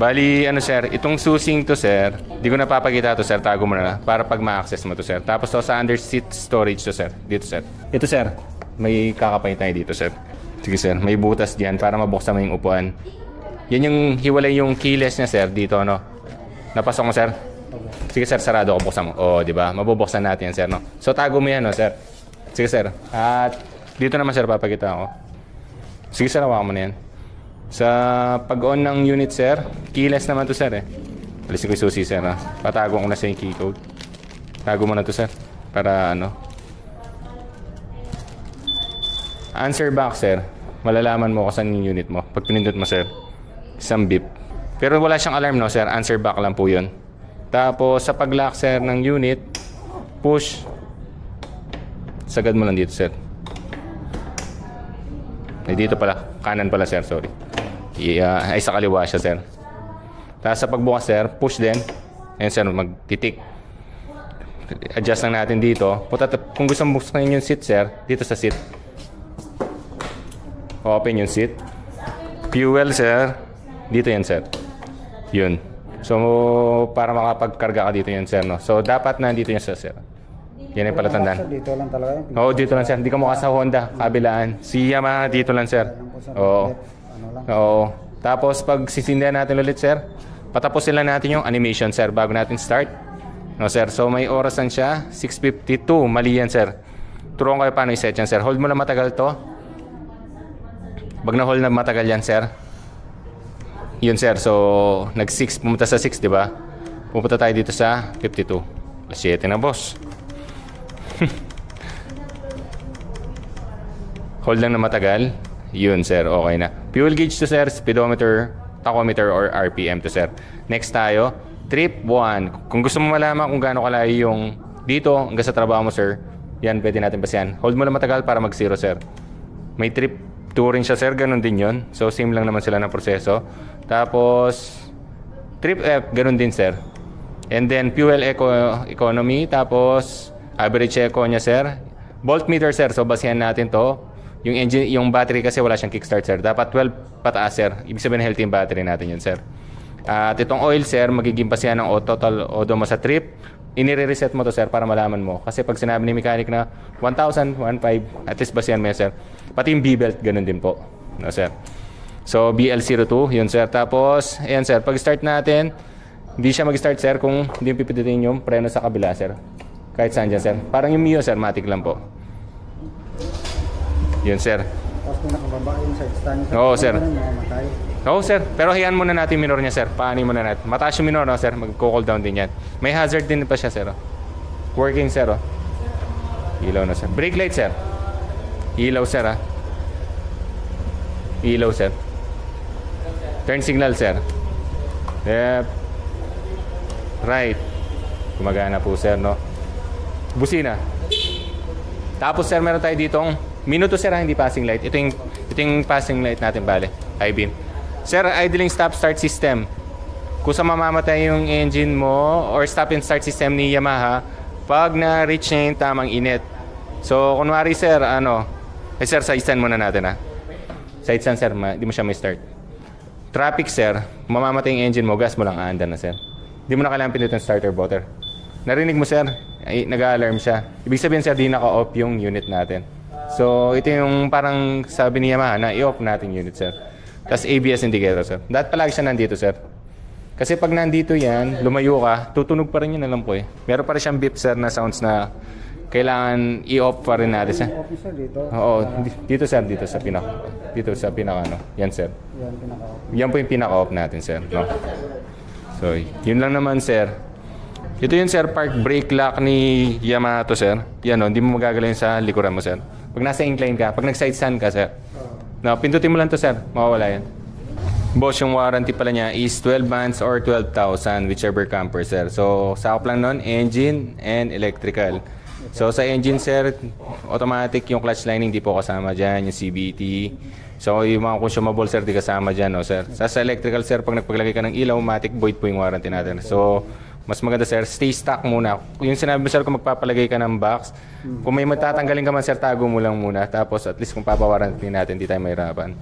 Bali, ano sir, itong susing to sir, di ko napapakita to sir, tago mo na para pag ma-access mo to sir. Tapos to sa under seat storage to sir, dito sir. Ito sir, may kakapay tayo dito sir. Sige sir, may butas diyan para mabuksan mo yung upuan. Yan yung hiwalay yung keyless niya sir, dito no. Napasok mo sir? Sige sir, sarado ko, buksan mo. Oh, di ba? Mabubuksan natin yan sir no. So tago mo yan no sir. Sige sir. At dito naman sir, papakita ko. Sige sir, hawakan mo na yan. Sa pag-on ng unit sir, keyless naman to sir eh. Alisin ko yung susi sir ha. Patago ko na sa yung key code. Tago mo na to sir. Para ano. Answer back sir. Malalaman mo kung saan yung unit mo. Pag pinindot mo sir, isang beep. Pero wala siyang alarm no sir. Answer back lang po yun. Tapos sa pag-lock sir ng unit, push. Sagad mo lang dito sir. Ay dito pala. Kanan pala sir, sorry. Ay sa kaliwa siya sir. Tapos sa pagbukas sir, push din. Ayun sir, magtitik. Adjust lang natin dito. Kung gusto mo buksan yung seat sir, dito sa seat. Open yung seat. Fuel sir, dito yan sir. Yun. So para makapagkarga ka dito yan sir no. So dapat nandito yan sir. Yan ay palatandaan. Dito lang talaga yun. Oo, dito lang sir. Hindi ka mukha sa Honda, kabilaan. Si Yamaha dito lang sir. Oo. Oo. Tapos pag sisindihan natin ulit sir, patapusin lang natin yung animation sir bago natin start. No sir. So may orasan siya, 6:52. Mali yan sir. Turuan kayo paano i-set yan sir. Hold mo lang matagal to. Pag na-hold na matagal yan sir. Yun sir. So nag-6, pumunta sa 6 di ba? Pupunta tayo dito sa 52. 7 na boss. Hold lang na matagal. Yun sir, okay na. Fuel gauge to sir, speedometer, tachometer or RPM to sir. Next tayo, trip 1. Kung gusto mo malaman kung gaano kalayo yung dito hanggang sa trabaho mo sir, yan pwede natin pasiyan. Hold mo lang matagal para mag 0 sir. May trip 2 rin siya sir, ganun din yun. So same lang naman sila ng proseso. Tapos trip F, ganun din sir. And then fuel economy, tapos average eco niya sir. Voltmeter sir, so basihan natin to. Yung engine, yung battery kasi wala siyang kickstart sir. Dapat 12 pataas sir. Ibig sabihin healthy yung battery natin yun sir. At itong oil sir, magiging basihan ng total odo mo sa trip. Inire-reset mo to sir para malaman mo. Kasi pag sinabi ni mechanic na 1,000, 1,500, at least basihan mo yun sir. Pati yung B-belt, ganun din po. No sir. So BL02, yun sir. Tapos, ayan sir, pag start natin, hindi siya mag-start sir kung hindi pipidutin yung preno sa kabila sir. Kahit saan dyan sir. Parang yung Mio sir, matic lang po. Yun sir. Tapos pinakababa yung side stand. Oo sir. Oo sir. Pero hayaan muna natin minor niya sir. Paani muna natin. Mataas yung minor no sir. Mag-cool down din yan. May hazard din pa siya sir. Oh. Working sir. Oh. Ilaw na sir. Brake light sir. Ilaw sir ah. Ilaw sir. Turn signal sir. Left. Right. Gumagana po sir no. Busina. Tapos sir meron tayo ditong minuto sir hindi passing light. Ito yung passing light natin bale. High beam. Sir, idling stop start system. Kung sa mamamatay yung engine mo or stop and start system ni Yamaha pag na-reach niya yung tamang init. So kunwari sir, sir, side stand muna natin ha. Side stand sir, hindi mo siya may start. Traffic sir, mamamatay yung engine mo, gas mo lang aandan na sir. Hindi mo na kailangan pindutin starter water. Narinig mo sir, ay nag-alarm siya. Ibig sabihin sir, di naka-off yung unit natin. So ito yung parang sabi ni Yamaha na i-off natin unit sir. Tapos ABS indicator sir. Dapat palagi siya nandito sir. Kasi pag nandito yan, lumayo ka, tutunog pa rin yun, alam ko eh. Meron pa rin siyang beep sir na sounds na kailangan i-off pa rin natin sir. Oo, dito sir, dito sa pinaka ano. Yan sir. Yan po yung pinaka-off natin sir. No? So yun lang naman sir. Ito yun sir, park brake lock ni Yamaha to sir. Yan o, hindi mo magagalawin sa likuran mo sir. Pag nasa incline ka, pag nag-side stand ka sir. No, pindutin mo lang to sir, mawawala yan. Boss, yung warranty pala niya is 12 months or 12,000 whichever camper sir. So sakop lang nun, engine and electrical. So sa engine sir, automatic yung clutch lining di po kasama dyan, yung CVT. So yung mga consumable sir, di kasama dyan no sir. Sa electrical sir, pag nagpaglagay ka ng ilaw, automatic void po yung warranty natin. So mas maganda sir, stay stock muna. Yung sinabi mo sir, kung magpapalagay ka ng box, kung may matatanggalin ka man sir, tago mo lang muna. Tapos at least kung papawarantin natin, di tayo mahirapan.